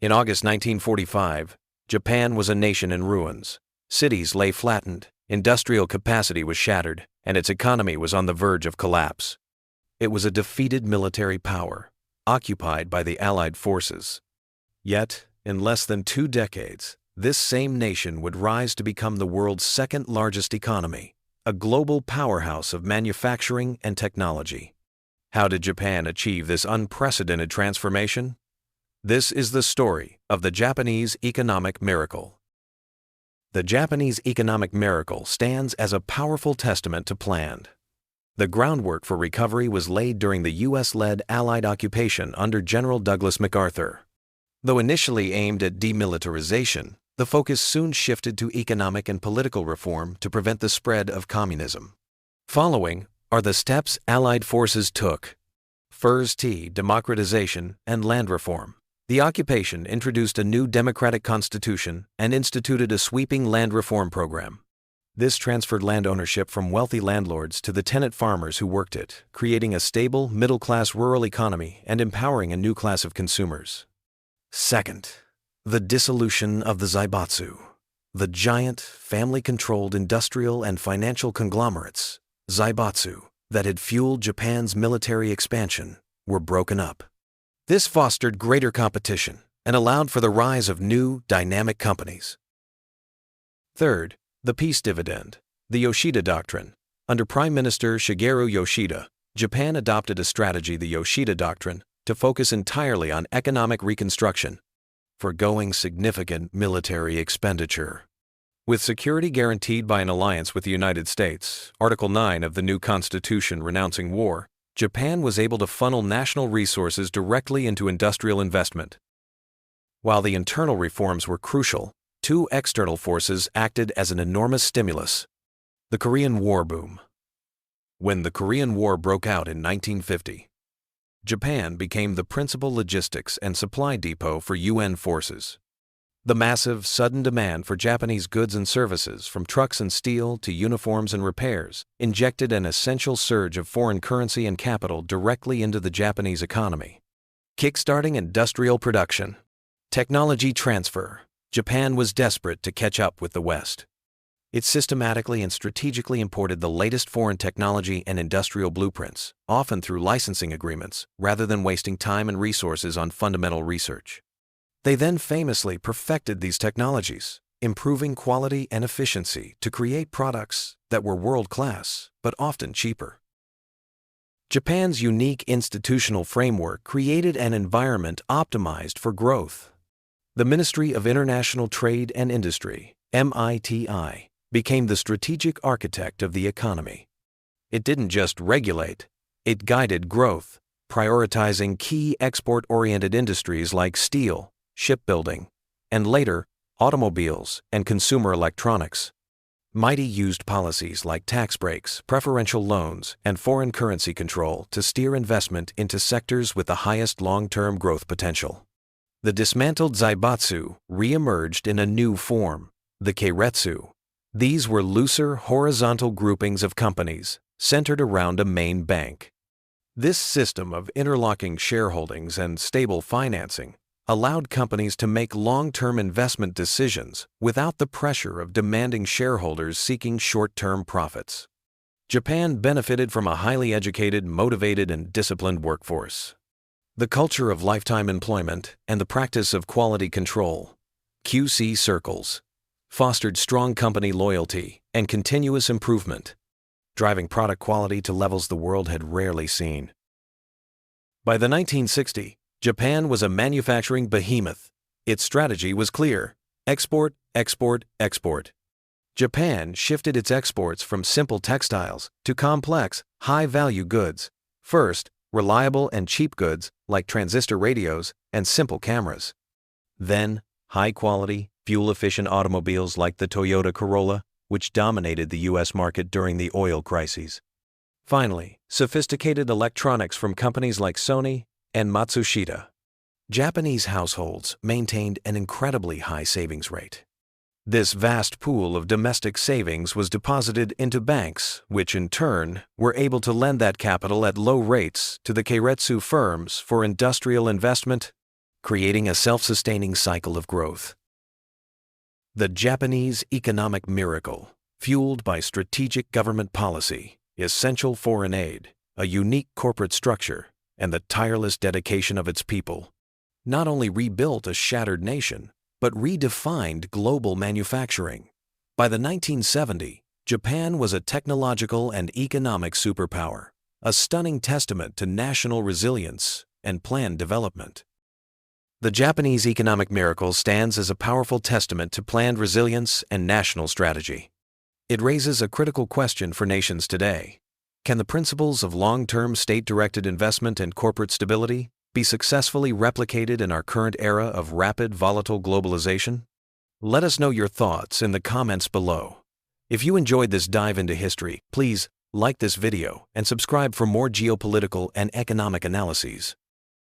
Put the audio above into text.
In August 1945, Japan was a nation in ruins. Cities lay flattened, industrial capacity was shattered, and its economy was on the verge of collapse. It was a defeated military power, occupied by the Allied forces. Yet, in less than 2 decades, this same nation would rise to become the world's second-largest economy, a global powerhouse of manufacturing and technology. How did Japan achieve this unprecedented transformation? This is the story of the Japanese economic miracle. The Japanese economic miracle stands as a powerful testament to planned. The groundwork for recovery was laid during the U.S.-led Allied occupation under General Douglas MacArthur. Though initially aimed at demilitarization, the focus soon shifted to economic and political reform to prevent the spread of communism. Following are the steps Allied forces took. First, democratization and land reform. The occupation introduced a new democratic constitution and instituted a sweeping land reform program. This transferred land ownership from wealthy landlords to the tenant farmers who worked it, creating a stable, middle-class rural economy and empowering a new class of consumers. Second, the dissolution of the Zaibatsu. The giant, family-controlled industrial and financial conglomerates, Zaibatsu, that had fueled Japan's military expansion, were broken up. This fostered greater competition and allowed for the rise of new, dynamic companies. Third, the peace dividend, the Yoshida Doctrine. Under Prime Minister Shigeru Yoshida, Japan adopted a strategy, the Yoshida Doctrine, to focus entirely on economic reconstruction, foregoing significant military expenditure. With security guaranteed by an alliance with the United States, Article 9 of the new Constitution renouncing war, Japan was able to funnel national resources directly into industrial investment. While the internal reforms were crucial, 2 external forces acted as an enormous stimulus. The Korean War boom. When the Korean War broke out in 1950, Japan became the principal logistics and supply depot for UN forces. The massive, sudden demand for Japanese goods and services, from trucks and steel to uniforms and repairs, injected an essential surge of foreign currency and capital directly into the Japanese economy. Kickstarting industrial production. Technology transfer. Japan was desperate to catch up with the West. It systematically and strategically imported the latest foreign technology and industrial blueprints, often through licensing agreements, rather than wasting time and resources on fundamental research. They then famously perfected these technologies, improving quality and efficiency to create products that were world-class, but often cheaper. Japan's unique institutional framework created an environment optimized for growth. The Ministry of International Trade and Industry, MITI, became the strategic architect of the economy. It didn't just regulate, it guided growth, prioritizing key export-oriented industries like steel, shipbuilding, and later, automobiles and consumer electronics. MITI used policies like tax breaks, preferential loans, and foreign currency control to steer investment into sectors with the highest long-term growth potential. The dismantled Zaibatsu re-emerged in a new form, the Keiretsu. These were looser, horizontal groupings of companies centered around a main bank. This system of interlocking shareholdings and stable financing allowed companies to make long-term investment decisions without the pressure of demanding shareholders seeking short-term profits. Japan benefited from a highly educated, motivated, and disciplined workforce. The culture of lifetime employment and the practice of quality control, QC circles, fostered strong company loyalty and continuous improvement, driving product quality to levels the world had rarely seen. By the 1960s, Japan was a manufacturing behemoth. Its strategy was clear: export, export, export. Japan shifted its exports from simple textiles to complex, high-value goods. First, reliable and cheap goods like transistor radios and simple cameras. Then, high-quality, fuel-efficient automobiles like the Toyota Corolla, which dominated the U.S. market during the oil crises. Finally, sophisticated electronics from companies like Sony and Matsushita. Japanese households maintained an incredibly high savings rate. This vast pool of domestic savings was deposited into banks, which in turn were able to lend that capital at low rates to the Keiretsu firms for industrial investment. creating a self-sustaining cycle of growth. The Japanese economic miracle, fueled by strategic government policy, essential foreign aid, a unique corporate structure, and the tireless dedication of its people, not only rebuilt a shattered nation, but redefined global manufacturing. By the 1970s, Japan was a technological and economic superpower, a stunning testament to national resilience and planned development. The Japanese economic miracle stands as a powerful testament to planned resilience and national strategy. It raises a critical question for nations today. Can the principles of long-term state-directed investment and corporate stability be successfully replicated in our current era of rapid, volatile globalization? Let us know your thoughts in the comments below. If you enjoyed this dive into history, please like this video and subscribe for more geopolitical and economic analyses.